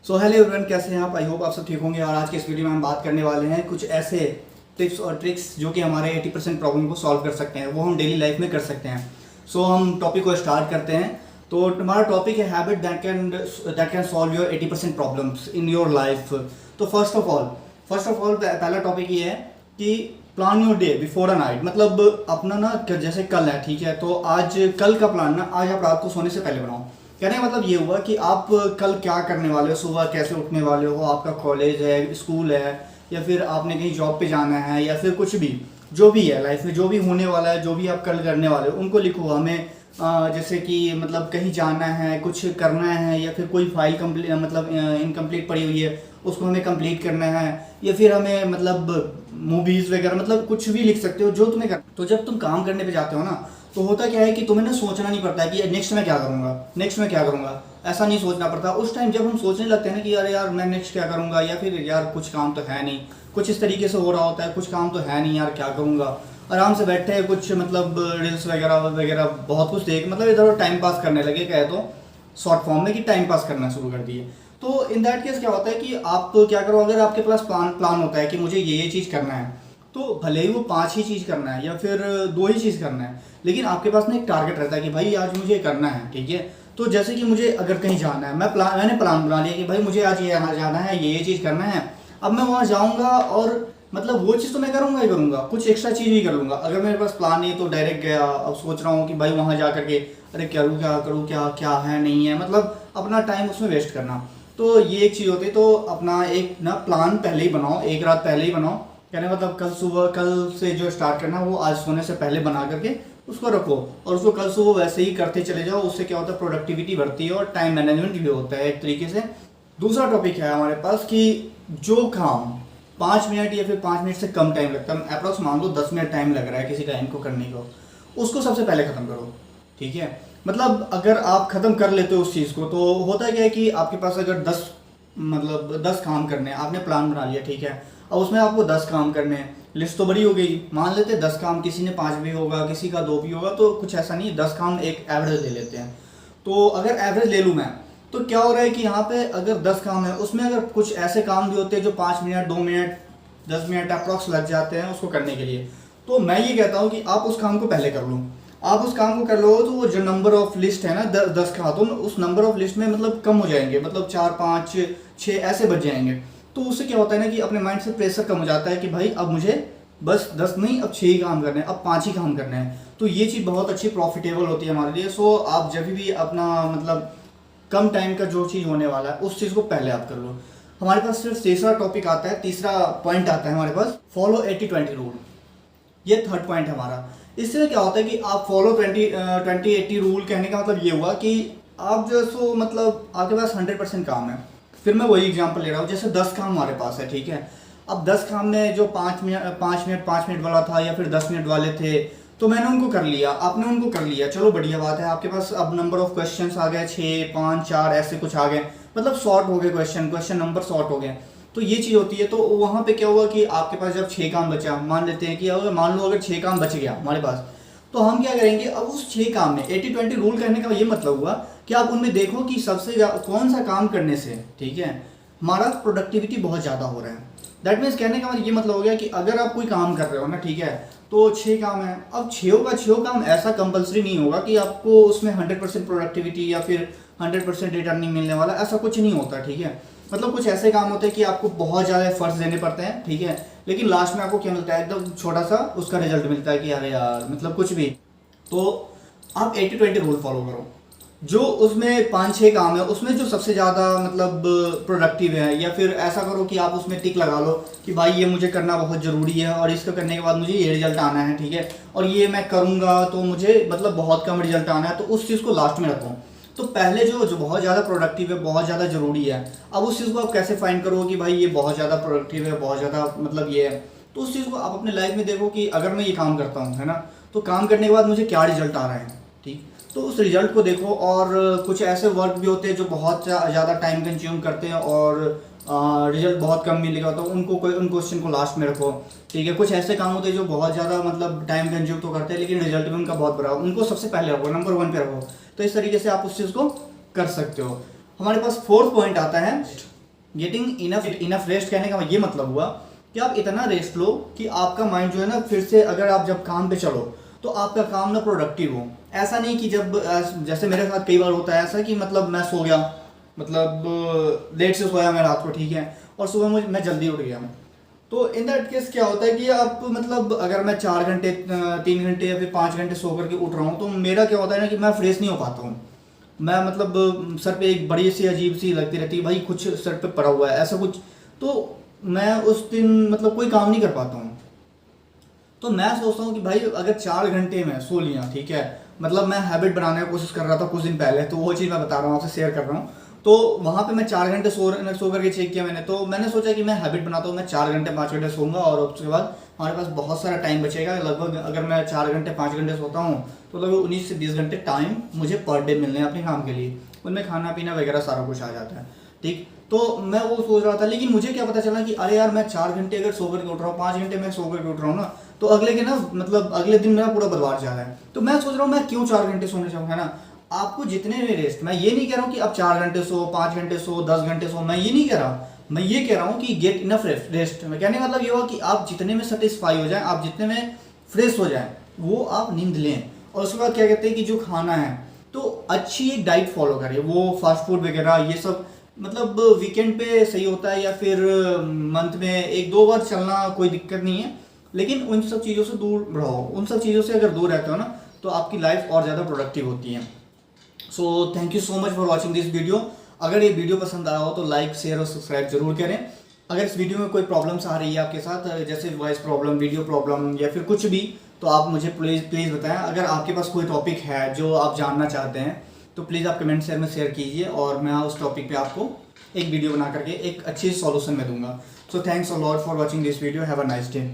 So hello everyone, कैसे हैं आप? आई होप आप सब ठीक होंगे। और आज के इस वीडियो में हम बात करने वाले हैं कुछ ऐसे टिप्स और ट्रिक्स जो कि हमारे 80% प्रॉब्लम को सॉल्व कर सकते हैं, वो हम डेली लाइफ में कर सकते हैं। सो हम टॉपिक को स्टार्ट करते हैं। तो हमारा टॉपिक है habit that can solve your 80% problems in your life. तो फर्स्ट ऑफ ऑल पहला टॉपिक ये है कि plan your day before a night. मतलब अपना ना, जैसे कल है, ठीक है, तो आज कल का प्लान ना आज आप रात को सोने से पहले बनाओ। कहने का मतलब ये हुआ कि आप कल क्या करने वाले हो, सुबह कैसे उठने वाले हो, आपका कॉलेज है, स्कूल है, या फिर आपने कहीं जॉब पे जाना है, या फिर कुछ भी जो भी है लाइफ में, जो भी होने वाला है, जो भी आप कल करने वाले हो, उनको लिखो। हमें जैसे कि मतलब कहीं जाना है, कुछ करना है, या फिर कोई फाइल कंप्लीट मतलब इनकम्प्लीट पड़ी हुई है, उसको हमें कंप्लीट करना है, या फिर हमें मतलब मूवीज़ वगैरह, मतलब कुछ भी लिख सकते हो जो तुम्हें कर। तो जब तुम काम करने पे जाते हो ना, तो होता क्या है कि तुम्हें ना सोचना नहीं पड़ता है कि नेक्स्ट में क्या करूँगा, नेक्स्ट में क्या करूँगा, ऐसा नहीं सोचना पड़ता। उस टाइम जब हम सोचने लगते हैं ना कि अरे यार मैं नेक्स्ट क्या करूँगा, या फिर यार कुछ काम तो है नहीं, कुछ इस तरीके से हो रहा होता है, कुछ काम तो है नहीं यार, क्या करूँगा, आराम से बैठे हैं, कुछ मतलब रील्स वगैरह वगैरह बहुत कुछ देख, मतलब इधर टाइम पास करने लगे, कहे तो शॉर्ट फॉर्म में कि टाइम पास करना शुरू कर दिए। तो इन दैट केस क्या होता है कि आप क्या करो, अगर आपके पास प्लान होता है कि मुझे ये चीज़ करना है, तो भले ही वो 5 ही चीज़ करना है या फिर 2 ही चीज़ करना है, लेकिन आपके पास ना एक टारगेट रहता है कि भाई आज मुझे करना है, ठीक है। तो जैसे कि मुझे अगर कहीं जाना है, मैंने प्लान बना लिया कि भाई मुझे आज ये यहाँ जाना है, ये चीज़ करना है। अब मैं वहाँ जाऊँगा और मतलब वो चीज़ तो मैं करूँगा ही करूँगा, कुछ एक्स्ट्रा चीज़ भी कर लूँगा। अगर मेरे पास प्लान नहीं है तो डायरेक्ट गया, अब सोच रहा हूँ कि भाई वहाँ जा करके अरे करूँ क्या करूँ, क्या क्या है नहीं है, मतलब अपना टाइम उसमें वेस्ट करना। तो ये एक चीज़ होती है। तो अपना एक ना प्लान पहले ही बनाओ, एक रात पहले ही बनाओ। कहने मतलब कल से जो स्टार्ट करना वो आज सोने से पहले बना करके उसको रखो, और उसको कल सुबह वैसे ही करते चले जाओ। उससे क्या होता है, प्रोडक्टिविटी बढ़ती है और टाइम मैनेजमेंट भी होता है एक तरीके से। दूसरा टॉपिक है हमारे पास कि जो काम 5 मिनट या फिर 5 मिनट से कम टाइम लगता है, अप्रोक्स मान लो 10 मिनट टाइम लग रहा है किसी टाइम को करने को, उसको सबसे पहले ख़त्म करो, ठीक है। मतलब अगर आप ख़त्म कर लेते हो उस चीज़ को, तो होता क्या है कि आपके पास अगर 10 काम करने हैं, आपने प्लान बना लिया, ठीक है, अब उसमें आपको 10 काम करने हैं, लिस्ट तो बड़ी हो गई। मान लेते हैं 10 काम, किसी ने 5 भी होगा, किसी का 2 भी होगा, तो कुछ ऐसा नहीं, 10 काम एक एवरेज ले लेते हैं। तो अगर एवरेज ले लूँ मैं, तो क्या हो रहा है कि यहाँ पे अगर 10 काम है, उसमें अगर कुछ ऐसे काम भी होते हैं जो 5 मिनट, 2 मिनट, 10 मिनट अप्रॉक्स लग जाते हैं उसको करने के लिए, तो मैं ये कहता हूँ कि आप उस काम को पहले कर लो। आप उस काम को कर लो तो वो जो नंबर ऑफ लिस्ट है ना 10 का, तो उस नंबर ऑफ लिस्ट में मतलब कम हो जाएंगे, मतलब 4, 5, 6 ऐसे बच जाएंगे। तो उससे क्या होता है ना कि अपने माइंड से प्रेशर कम हो जाता है कि भाई अब मुझे बस 10 नहीं, अब 6 ही काम करने हैं, अब 5 ही काम करने हैं। तो ये चीज़ बहुत अच्छी प्रॉफिटेबल होती है हमारे लिए। सो आप जब भी अपना मतलब कम टाइम का जो चीज़ होने वाला है उस चीज़ को पहले आप कर लो। हमारे पास फिर तीसरा टॉपिक आता है, तीसरा पॉइंट आता है हमारे पास, फॉलो 80-20 रूल। ये थर्ड पॉइंट है हमारा। इससे क्या होता है कि आप फॉलो 20-80 रूल, कहने का मतलब ये हुआ कि आप जो सो मतलब आपके पास 100% काम है। फिर मैं वही एग्जांपल ले रहा हूँ, जैसे 10 काम हमारे पास है, ठीक है। अब 10 काम में जो 5 मिनट वाला था या फिर 10 मिनट वाले थे, तो मैंने उनको कर लिया, आपने उनको कर लिया, चलो बढ़िया बात है। आपके पास अब नंबर ऑफ क्वेश्चंस आ गए, 6, 5, 4 ऐसे कुछ आ गए, मतलब शॉर्ट हो गए क्वेश्चन नंबर शॉर्ट हो गए। तो ये चीज़ होती है। तो वहाँ पे क्या हुआ कि आपके पास जब 6 काम बचा, मान लेते हैं कि अगर मान लो अगर 6 काम बच गया हमारे पास, तो हम क्या करेंगे, अब उस 6 काम में 80-20 रूल करने का ये मतलब हुआ कि आप उनमें देखो कि सबसे कौन सा काम करने से, ठीक है, हमारा प्रोडक्टिविटी बहुत ज़्यादा हो रहा है। दैट मीन्स कहने का ये मतलब हो गया कि अगर आप कोई काम कर रहे हो ना, ठीक है, तो 6 काम है, अब 6 का 6 काम ऐसा कंपलसरी नहीं होगा कि आपको उसमें 100% प्रोडक्टिविटी या फिर 100% रिटर्निंग मिलने वाला, ऐसा कुछ नहीं होता, ठीक है। मतलब कुछ ऐसे काम होते हैं कि आपको बहुत ज़्यादा एफर्ट्स देने पड़ते हैं, ठीक है, लेकिन लास्ट में आपको क्या मिलता है, एकदम छोटा सा उसका रिजल्ट मिलता है कि अरे यार मतलब कुछ भी। तो आप 80-20 रूल फॉलो करो। जो उसमें 5-6 काम है, उसमें जो सबसे ज़्यादा मतलब प्रोडक्टिव है, या फिर ऐसा करो कि आप उसमें टिक लगा लो कि भाई ये मुझे करना बहुत ज़रूरी है और इसको करने के बाद मुझे ये रिजल्ट आना है, ठीक है, और ये मैं करूँगा तो मुझे मतलब बहुत कम रिजल्ट आना है, तो उस चीज़ को लास्ट में रखो। तो पहले जो बहुत ज़्यादा प्रोडक्टिव है, बहुत ज़्यादा ज़रूरी है, अब उस चीज़ को आप कैसे फाइंड करो कि भाई ये बहुत ज़्यादा प्रोडक्टिव है, बहुत ज़्यादा मतलब ये है। तो उस चीज़ को आप अपने लाइफ में देखो कि अगर मैं ये काम करता हूँ, है ना, तो काम करने के बाद मुझे क्या रिजल्ट आ रहा है, ठीक। तो उस रिजल्ट को देखो। और कुछ ऐसे वर्क भी होते हैं जो बहुत ज़्यादा टाइम कंज्यूम करते हैं और रिजल्ट बहुत कम मिलेगा, तो उन क्वेश्चन को लास्ट में रखो, ठीक है। कुछ ऐसे काम होते हैं जो बहुत ज़्यादा मतलब टाइम कंज्यूम तो करते हैं लेकिन रिजल्ट भी उनका बहुत बुरा हो, उनको सबसे पहले रखो, नंबर 1 पे रखो। तो इस तरीके से आप उस चीज़ को कर सकते हो। हमारे पास फोर्थ पॉइंट आता है गेटिंग इनफ रेस्ट कहने का ये मतलब हुआ कि आप इतना रेस्ट लो कि आपका माइंड जो है ना फिर से, अगर आप जब काम पे चलो तो आपका काम ना प्रोडक्टिव हो। ऐसा नहीं कि जब जैसे मेरे साथ कई बार होता है ऐसा कि मतलब मैं सो गया, मतलब लेट से सोया मैं रात को, ठीक है, और सुबह मैं जल्दी उठ गया। तो इन दैट केस क्या होता है कि आप मतलब अगर मैं 4 घंटे 3 घंटे या फिर 5 घंटे सो करके उठ रहा हूँ तो मेरा क्या होता है ना कि मैं फ्रेश नहीं हो पाता हूँ। मैं मतलब सर पे एक बड़ी सी अजीब सी लगती रहती है, भाई कुछ सर पे पड़ा हुआ है ऐसा कुछ, तो मैं उस दिन मतलब कोई काम नहीं कर पाता हूँ। तो मैं सोचता हूँ कि भाई अगर 4 घंटे में सो लिया, ठीक है, मतलब मैं हैबिट बनाने की कोशिश कर रहा था कुछ दिन पहले, तो वो चीज़ मैं बता रहा हूँ आपसे, शेयर कर रहा हूँ। तो वहाँ पे मैं 4 घंटे सो करके चेक किया मैंने, तो मैंने सोचा कि मैं हैबिट बनाता हूँ, मैं 4 घंटे 5 घंटे सोऊंगा और उसके बाद हमारे पास बहुत सारा टाइम बचेगा। लगभग अगर मैं 4 घंटे 5 घंटे सोता हूँ तो लगभग 19 से 20 घंटे टाइम मुझे पर डे मिलने हैं अपने काम के लिए, उनमें खाना पीना वगैरह सारा कुछ आ जाता है, ठीक। तो मैं वो सोच रहा था, लेकिन मुझे क्या पता चला कि अरे यार मैं 4 घंटे अगर सो करके उठ रहा हूँ, 5 घंटे मैं सो करके उठ रहा हूँ ना, तो अगले के ना मतलब अगले दिन मेरा पूरा बर्बाद जा रहा है। तो मैं सोच रहा हूँ मैं क्यों 4 घंटे सोने जाऊँ, है ना। आपको जितने भी रेस्ट, मैं ये नहीं कह रहा हूँ कि आप 4 घंटे सो, 5 घंटे सो, 10 घंटे सो, मैं ये नहीं कह रहा। मैं ये कह रहा हूँ कि गेट इनफ रेस्ट। मैं कहने का मतलब ये हुआ कि आप जितने में सेटिस्फाई हो जाए, आप जितने में फ्रेश हो जाए, वो आप नींद लें। और उसके बाद क्या कहते हैं कि जो खाना है तो अच्छी एक डाइट फॉलो करें, वो फास्ट फूड वगैरह ये सब मतलब वीकेंड पे सही होता है या फिर मंथ में 1-2 बार चलना कोई दिक्कत नहीं है, लेकिन उन सब चीज़ों से दूर रहो। उन सब चीज़ों से अगर दूर रहते हो ना तो आपकी लाइफ और ज़्यादा प्रोडक्टिव होती है। So thank you so much for watching this video. अगर ये वीडियो पसंद आया हो तो लाइक शेयर और सब्सक्राइब जरूर करें। अगर इस वीडियो में कोई प्रॉब्लम्स आ रही है आपके साथ, जैसे वॉइस प्रॉब्लम, वीडियो प्रॉब्लम या फिर कुछ भी, तो आप मुझे प्लीज़ बताएं। अगर आपके पास कोई टॉपिक है जो आप जानना चाहते हैं तो प्लीज़ आप कमेंट में शेयर कीजिए और मैं उस टॉपिक पे आपको एक वीडियो बना करके एक अच्छी सॉल्यूशन में दूंगा। So thanks a lot for watching this video. Have a nice day.